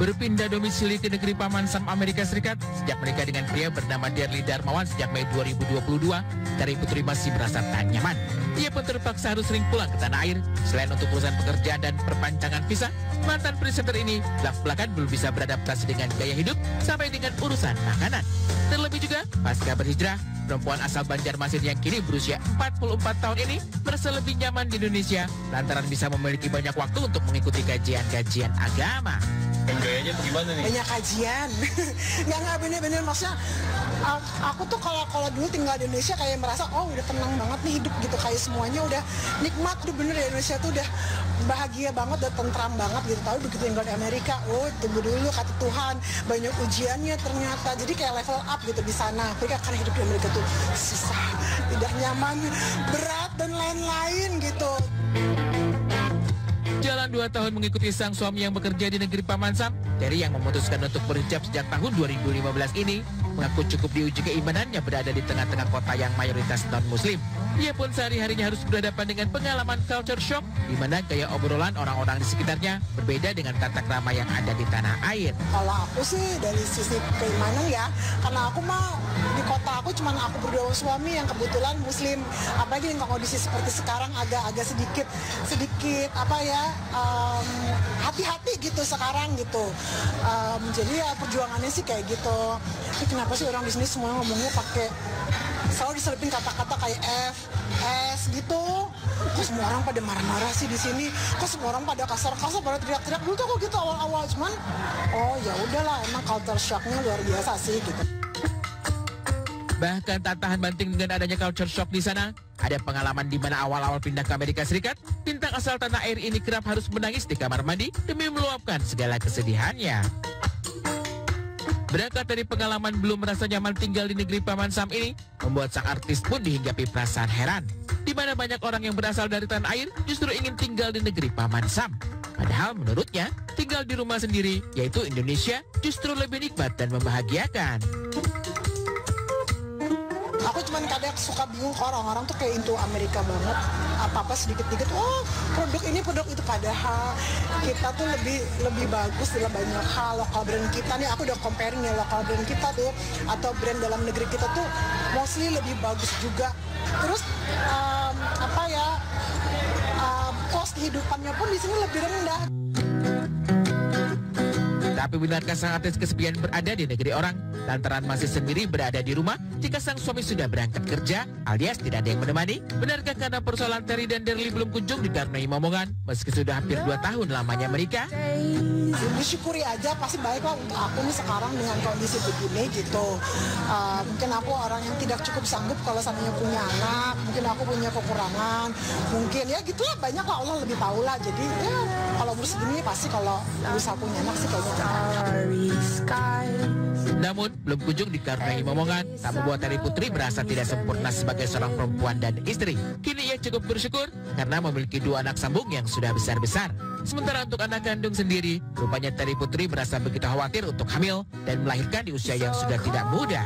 berpindah domisili ke negeri Paman Sam Amerika Serikat sejak menikah dengan pria bernama Darli Darmawan sejak Mei 2022, dari putri masih merasa tak nyaman. Ia pun terpaksa harus sering pulang ke tanah air. Selain untuk urusan pekerjaan dan perpanjangan visa, mantan presenter ini belak-belakan belum bisa beradaptasi dengan gaya hidup sampai dengan urusan makanan. Terlebih juga, pasca berhijrah, perempuan asal Banjarmasin yang kini berusia 44 tahun ini merasa lebih nyaman di Indonesia lantaran bisa memiliki banyak waktu untuk mengikuti kajian-kajian agama. Gayanya bagaimana nih? Banyak kajian. Nggak bener-bener, maksudnya aku tuh kalau dulu tinggal di Indonesia kayak merasa oh udah tenang banget nih hidup gitu, kayak semuanya udah nikmat tuh, bener ya, Indonesia tuh udah bahagia banget, udah tentram banget gitu. Tapi begitu tinggal di Amerika, oh tunggu dulu kata Tuhan, banyak ujiannya ternyata, jadi kayak level up gitu di sana. Mereka karena hidup di Amerika tuh susah, tidak nyaman, berat dan lain-lain gitu. Jalan 2 tahun mengikuti sang suami yang bekerja di negeri Paman Sam, Terry yang memutuskan untuk berhijab sejak tahun 2015 ini mengaku cukup diuji keimanannya berada di tengah-tengah kota yang mayoritas non-muslim. Ia pun sehari-harinya harus berhadapan dengan pengalaman culture shock, di mana gaya obrolan orang-orang di sekitarnya berbeda dengan tata krama yang ada di tanah air. Kalau aku sih dari sisi keimanan ya, karena aku mah di kota aku cuman aku berdua suami yang kebetulan muslim. Apalagi dengan kondisi seperti sekarang agak sedikit apa ya, hati-hati gitu sekarang gitu. Jadi ya perjuangannya sih kayak gitu. Tapi kenapa sih orang di sini semua ngomongnya pakai, selalu diselipin kata-kata kayak F, S gitu. Kok semua orang pada marah-marah sih di sini? Kok semua orang pada kasar-kasar, pada teriak-teriak? Dulu tuh aku gitu awal-awal, cuman oh ya udahlah, emang culture shocknya luar biasa sih gitu. Bahkan tak tahan banting dengan adanya culture shock di sana, ada pengalaman di mana awal-awal pindah ke Amerika Serikat, bintang asal tanah air ini kerap harus menangis di kamar mandi demi meluapkan segala kesedihannya. Berangkat dari pengalaman belum merasa nyaman tinggal di negeri Paman Sam ini, membuat sang artis pun dihinggapi perasaan heran, di mana banyak orang yang berasal dari tanah air justru ingin tinggal di negeri Paman Sam. Padahal menurutnya, tinggal di rumah sendiri, yaitu Indonesia, justru lebih nikmat dan membahagiakan. Aku cuman kadang suka bingung, orang-orang tuh kayak into Amerika banget, apa-apa sedikit-sedikit, oh produk ini produk itu, padahal kita tuh lebih bagus dalam banyak hal. Lokal brand kita nih, aku udah comparing ya, lokal brand kita tuh atau brand dalam negeri kita tuh mostly lebih bagus juga. Terus cost kehidupannya pun di sini lebih rendah. Tapi benarkah sang artis kesepian berada di negeri orang lantaran masih sendiri berada di rumah jika sang suami sudah berangkat kerja alias tidak ada yang menemani? Benarkah karena persoalan Terry dan Darli belum kunjung dikarnai momongan meski sudah hampir 2 tahun lamanya menikah? Disyukuri aja, pasti baik lah untuk aku nih sekarang dengan kondisi begini gitu. Mungkin aku orang yang tidak cukup sanggup kalau seandainya punya anak, mungkin aku punya kekurangan, mungkin ya gitulah, banyak lah, Allah lebih tahu lah. Jadi ya kalau umur segini pasti kalau bisa punya anak sih kayaknya. Namun belum kunjung dikaruniai momongan tak membuat Terry Putri merasa tidak sempurna sebagai seorang perempuan dan istri. Kini ia cukup bersyukur karena memiliki 2 anak sambung yang sudah besar-besar. Sementara untuk anak kandung sendiri, rupanya Terry Putri merasa begitu khawatir untuk hamil dan melahirkan di usia yang sudah tidak muda.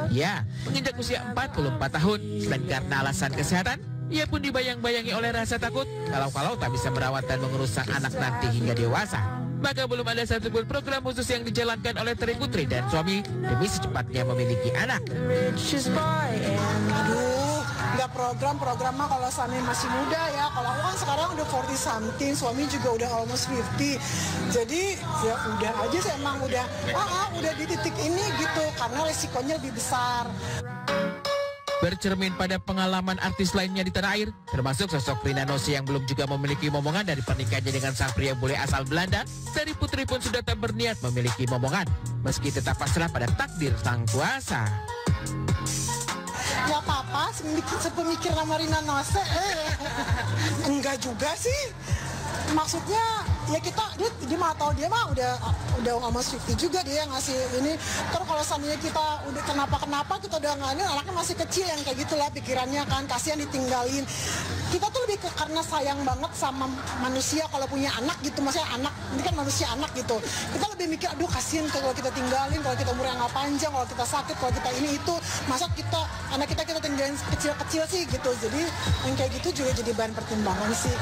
Ya, menginjak usia 44 tahun, selain karena alasan kesehatan, ia pun dibayang-bayangi oleh rasa takut kalau tak bisa merawat dan mengurus sang anak nanti hingga dewasa. Maka belum ada satupun program khusus yang dijalankan oleh Terry Putri dan suami demi secepatnya memiliki anak. Aduh, nggak program mah kalau suami masih muda ya. Kalau aku kan sekarang udah 40 something, suami juga udah almost 50. Jadi ya udah aja sih, emang udah di titik ini gitu karena resikonya lebih besar. Bercermin pada pengalaman artis lainnya di tanah air, termasuk sosok Rina Nose yang belum juga memiliki momongan dari pernikahannya dengan sang pria bule asal Belanda, Terry Putri pun sudah tak berniat memiliki momongan, meski tetap pasrah pada takdir sang kuasa. Ya apa-apa, sepemikir sama Rina Nose, enggak juga sih. Maksudnya ya dia mah tahu, dia mah udah almost 50 juga dia ngasih ini. Terus kalau seandainya kita udah kenapa kita udah nggak, ini anaknya masih kecil yang kayak gitulah pikirannya kan, kasihan ditinggalin. Kita tuh lebih karena sayang banget sama manusia kalau punya anak gitu, maksudnya anak ini kan manusia anak gitu. Kita lebih mikir aduh kasihan kalau kita tinggalin, kalau kita umurnya nggak panjang, kalau kita sakit, kalau kita ini itu, masa anak kita tinggalin kecil-kecil sih gitu. Jadi yang kayak gitu juga jadi bahan pertimbangan sih.